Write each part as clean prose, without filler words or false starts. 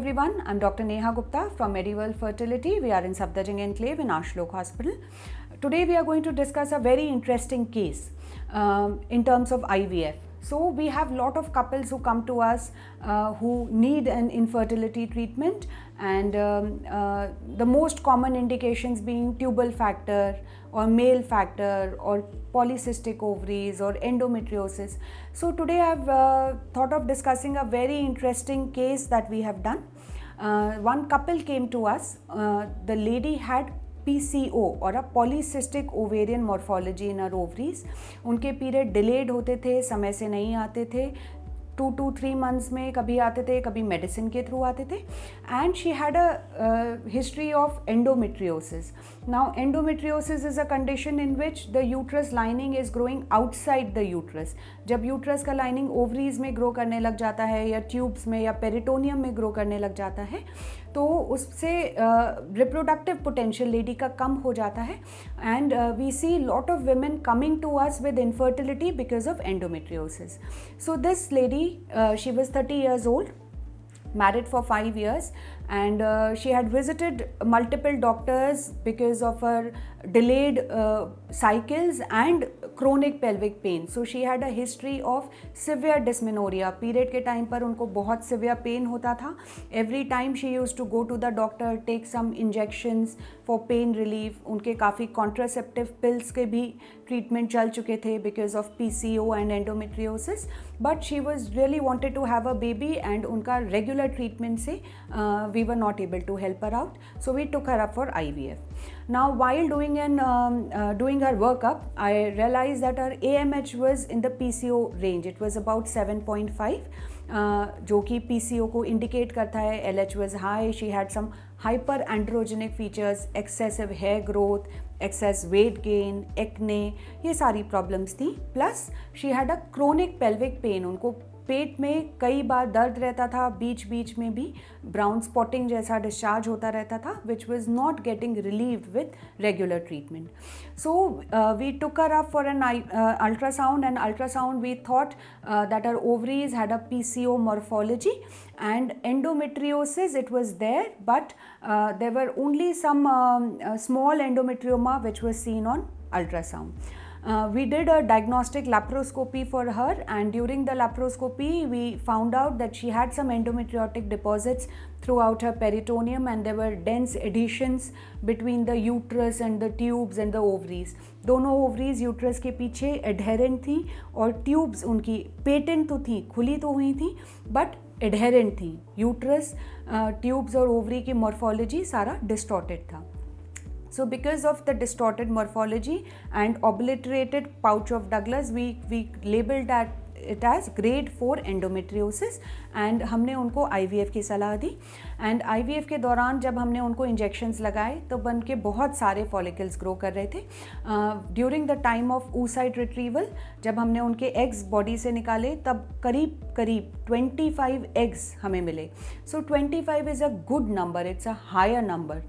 everyone, I'm Dr. Neha Gupta from Mediworld Fertility. We are in Safdarjung Enclave in Ashlok Hospital. Today we are going to discuss a very interesting case in terms of IVF. So we have a lot of couples who come to us who need an infertility treatment, and the most common indications being tubal factor or male factor or polycystic ovaries or endometriosis. So today I've thought of discussing a very interesting case that we have done. One couple came to us. The lady had PCO और uh polycystic ovarian morphology in our ovaries. उनके period delayed होते थे, समय से नहीं आते थे, 2 to 3 months में कभी आते थे, कभी मेडिसिन के थ्रू आते थे. And she had a history of endometriosis. Now endometriosis is a condition in which the uterus lining is growing outside the uterus. जब यूट्रस का लाइनिंग ओवरीज में ग्रो करने लग जाता है या ट्यूब्स में या पेरिटोनियम में ग्रो करने लग जाता है, तो उससे रिप्रोडक्टिव पोटेंशियल लेडी का कम हो जाता है. And we see lot of women coming to us with infertility because of endometriosis. So this lady, she was 30 years old, married for 5 years, and she had visited multiple doctors because of her delayed cycles and chronic pelvic pain. So she had a history of severe dysmenorrhea. Period के time पर उनको बहुत severe pain होता था. Every time she used to go to the doctor, take some injections for pain relief. उनके काफ़ी contraceptive pills के भी treatment चल चुके थे because of PCO and endometriosis. But she was really wanted to have a baby, and उनका regular treatment से we were not able to help her out. So we took her up for IVF. Now while doing her workup, I realized that her AMH was in the PCO range. It was about 7.5, जो कि PCO को indicate करता है. LH was high. She had some hyperandrogenic features, excessive hair growth, excess weight gain, acne, ये सारी problems थी. Plus she had a chronic pelvic pain. उनको पेट में कई बार दर्द रहता था, बीच बीच में भी ब्राउन स्पॉटिंग जैसा डिस्चार्ज होता रहता था, which was not getting relieved with regular treatment. So we took her up for an ultrasound, and ultrasound we thought that her ovaries had a PCO morphology, and endometriosis it was there, but there were only some small endometrioma which was seen on ultrasound. We did a diagnostic laparoscopy for her, and during the laparoscopy we found out that she had some endometriotic deposits throughout her peritoneum, and there were dense adhesions between the uterus and the tubes and the ovaries. दोनों ovaries uterus के पीछे adherent थी, और tubes उनकी patent तो थी, खुली तो हुई थी, but adherent थी. Uterus, tubes और ovary की morphology सारा distorted था. So because of the distorted morphology and obliterated pouch of Douglas, we labeled that it as grade 4 endometriosis, and हमने उनको IVF की सलाह दी. एंड IVF के दौरान जब हमने उनको इंजेक्शंस लगाए तो बन के बहुत सारे फॉलिकल्स ग्रो कर रहे थे. During the time of oocyte retrieval, जब हमने उनके एग्स बॉडी से निकाले, तब करीब 25 एग्स हमें मिले. So 25 is a good number, it's a higher number.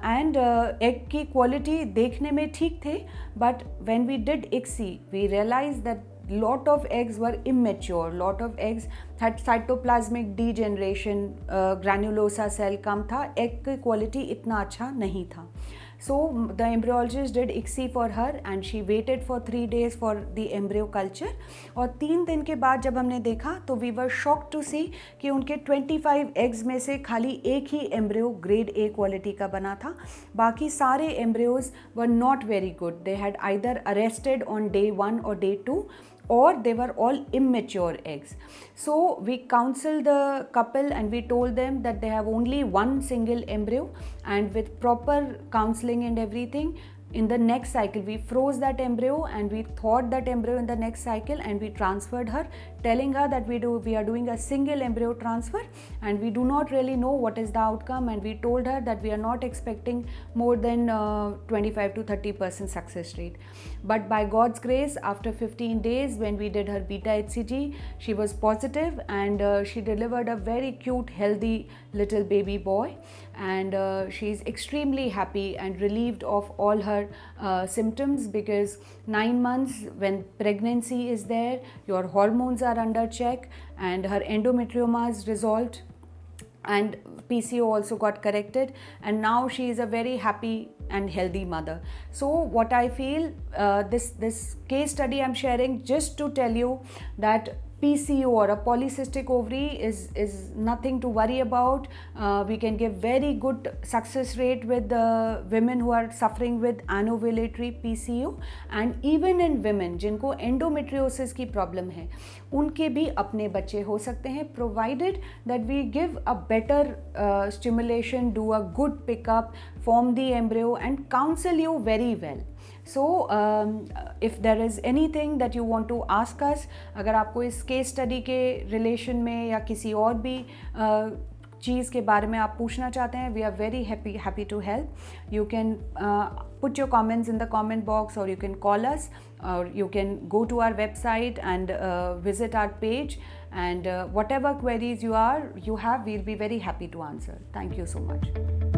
And egg की क्वालिटी देखने में ठीक थे, but when we did ICSI we realized that lot of eggs were immature. Lot of eggs had cytoplasmic degeneration, granulosa cell कम था, egg की quality इतना अच्छा नहीं था. So the embryologist did ICSI for her, and she waited for 3 days for the embryo culture. और 3 दिन के बाद जब हमने देखा तो we were shocked to see कि उनके 25 eggs में से खाली एक ही embryo grade A quality का बना था. बाकी सारे embryos were not very good. They had either arrested on day 1 or day 2, or they were all immature eggs. So we counseled the couple, and we told them that they have only one single embryo, and with proper counseling and everything, in the next cycle we froze that embryo, and we thawed that embryo in the next cycle, and we transferred her, telling her that we are doing a single embryo transfer, and we do not really know what is the outcome, and we told her that we are not expecting more than 25 to 30% success rate. But by God's grace, after 15 days when we did her beta HCG, she was positive, and she delivered a very cute, healthy little baby boy, and she is extremely happy and relieved of all her symptoms, because 9 months when pregnancy is there, your hormones are under check, and her endometrioma is resolved. and PCO also got corrected, and now she is a very happy and healthy mother. So what I feel, this case study I'm sharing just to tell you that PCO or a polycystic ovary is nothing to worry about. We can give very good success rate with the women who are suffering with anovulatory PCO, and even in women जिनको endometriosis की problem है, उनके भी अपने बच्चे हो सकते हैं, provided that we give a better stimulation, do a good pickup, form the embryo and counsel you very well. So if there is anything that you want to ask us, अगर आपको इस केस स्टडी के relation में या किसी और भी चीज़ के बारे में आप पूछना चाहते हैं, we are very happy to help. You can put your comments in the comment box, or you can call us, or you can go to our website and visit our page, and whatever queries you have, we'll be very happy to answer. Thank you so much.